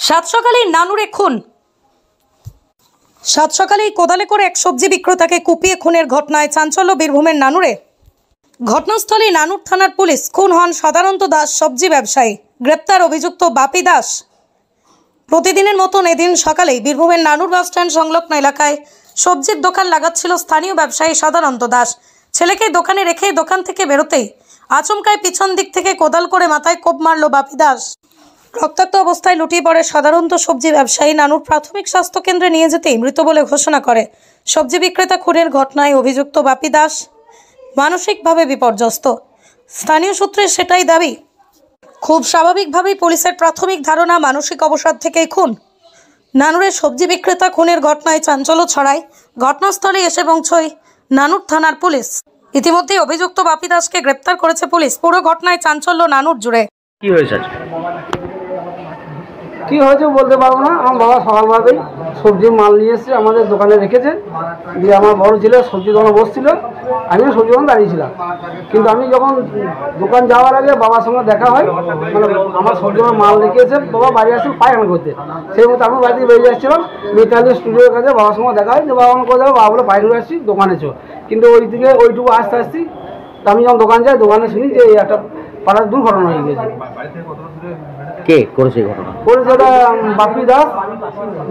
সাত সকালেই নানুরে খুন। সাত সকালেই কোদালে করে এক সবজি বিক্রেতাকে কুপিয়ে খুনের ঘটনায় চাঞ্চল্য বীরভূমের নানুরে। ঘটনাস্থলে নানুর থানার পুলিশ। খুন হন সাধারণত দাস, সবজি ব্যবসায়ী। গ্রেপ্তার অভিযুক্ত বাপি দাস। প্রতিদিনের মতন এদিন সকালেই বীরভূমের নানুর বাসস্ট্যান্ড সংলগ্ন এলাকায় সবজির দোকান লাগাচ্ছিল স্থানীয় ব্যবসায়ী সাধারণত দাস। ছেলেকে দোকানে রেখে দোকান থেকে বেরোতেই আচমকায় পিছন দিক থেকে কোদাল করে মাথায় কোপ মারল বাপি দাস। রক্তাক্ত অবস্থায় লুটিয়ে পড়ে সাধারণত সবজি ব্যবসায়ী। নানুর প্রাথমিক স্বাস্থ্য কেন্দ্রে নিয়ে যেতেই মৃত বলে ঘোষণা করে। সবজি বিক্রেতা খুনের ঘটনায় অভিযুক্ত বাপি দাস মানসিকভাবে বিপর্যস্ত। স্থানীয় সূত্রে সেটাই দাবি। খুব স্বাভাবিকভাবেই পুলিশের প্রাথমিক ধারণা মানসিক অবসাদ থেকেই খুন। নানুরের সবজি বিক্রেতা খুনের ঘটনায় চাঞ্চল্য ছড়ায়। ঘটনাস্থলে এসে পৌঁছয় নানুর থানার পুলিশ। ইতিমধ্যে অভিযুক্ত বাপি দাসকে গ্রেপ্তার করেছে পুলিশ। পুরো ঘটনায় চাঞ্চল্য নানুর জুড়ে। কি হয়েছে কি হয়েছে বলতে পারবো না। আমার বাবা সকালবেলাতেই সবজি মাল নিয়ে এসেছে, আমাদের দোকানে রেখেছে। দিয়ে আমার বড় ছেলে সবজি দোকানে বসছিল, আমিও সবজি দোকানে দাঁড়িয়েছিলাম। কিন্তু আমি যখন দোকান যাওয়ার আগে বাবার সঙ্গে দেখা হয়, মানে আমার সবজি দোকানে মাল রেখে এসে বাবা বাড়ি আসছিল পায়খানা করতে। সেই মতো আমি বাড়ি থেকে বেরিয়ে যাচ্ছিলাম, মিতালি স্টুডিওর কাছে বাবার সঙ্গে দেখা হয় যে বাবা আমাকে যাবো, বাবা বলে বাইরে আসছি দোকানে চো। কিন্তু ওই দিকে ওইটুকু আসতে আসছি আমি যখন দোকান যাই, দোকানে শুনি যে একটা পাড়ার দুর্ঘটনা হয়ে গেছে। কে করেছে এই ঘটনা? করেছে ওটা বাপি দাস,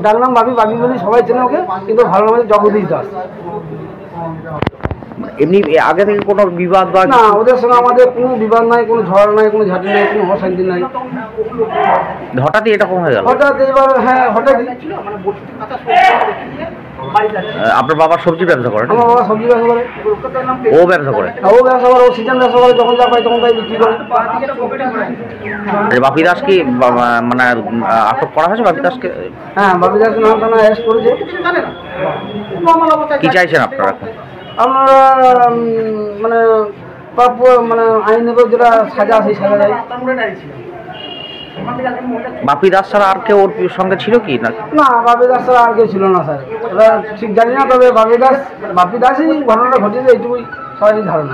ডাকনাম বাপি, বাপি বলি সবাই চেনে ওকে, কিন্তু ভালো নাম জগদীশ দাস। এমনি আগে থেকে কোনো বিবাদ বা না, ওদের সঙ্গে আমাদের কোনো বিবাদ নাই, কোনো ঝড় নাই, কোনো ঝাঁটি নাই, কোনো অশান্তি নাই। হঠাৎই এরকম হয়ে গেল? হঠাৎ এবার, হ্যাঁ হঠাৎই। আপনার বাবার সবজি ব্যবসা করে? আমার বাবা সবজি ব্যবসা করে। ও ব্যবসা করে? ও ব্যবসা করে, ও সিজন ব্যবসা করে, যখন যা পাই তখন তাই বিক্রি করে। বাপি দাস কি মানে আটক করা হয়েছে বাপি দাসকে? হ্যাঁ, বাপি দাসকে নাম থানা অ্যারেস্ট করেছে। কি চাইছেন আপনারা এখন? আপনারা মানে মানে আইনের যেটা সাজা সেই সাজা যায়। বাপি দাস ছাড়া আর কেউ ওর সঙ্গে ছিল কি না? না, বাপি দাস ছাড়া আর কেউ ছিল না স্যার, এটা ঠিক জানি না। তবে বাপি দাসই ঘটনাটা ঘটিয়েছে, এইটুকুই সবারই ধারণা।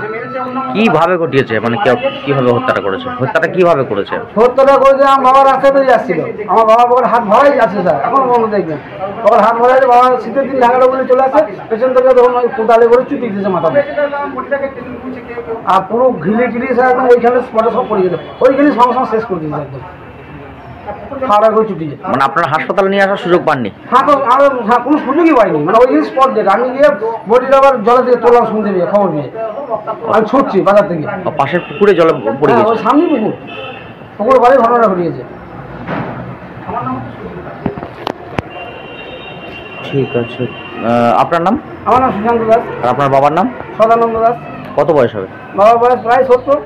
কিভাবে ঘটিয়েছে, মানে কিভাবে হত্যাটা করেছে? হত্যাটা কিভাবে করেছে? হত্যাটা করেছে আমার বাবার রাস্তায় বেরিয়ে যাচ্ছিল। আমার বাবা বাবার হাত ভরাই আছে স্যার, এখন বন্ধ দেখবেন। বাবার হাত ভরাই, বাবা শীতের দিন ঢাকাটা বলে চলে আসে, পেছন থেকে তখন ওই কোদালে করে চুটি দিয়েছে মাথাতে। আর পুরো ঘিলে স্যার একদম ওইখানে স্পটে সব পড়ে গেছে, ওইখানে সঙ্গে সঙ্গে শেষ করে দিয়েছে একদম। মানে আপনারা হাসপাতালে নিয়ে আসার সুযোগ পাননি? হ্যাঁ, কোনো সুযোগই পাইনি। মানে ওই স্পট দেখে আমি গিয়ে বডিটা আবার জলে থেকে তোলাম, শুনতে পেয়ে খবর পেয়ে আমি ছুটছি বাজার থেকে। পাশের পুকুরে জলে পড়ে গেছে? ওই সামনে পুকুর বাড়ি ঘটনাটা ঘটিয়েছে। ঠিক আছে। আপনার নাম? আমার নাম সুশান্ত দাস। আর আপনার বাবার নাম? সদানন্দ দাস। কত বয়স হবে? বাবার বয়স প্রায় 70।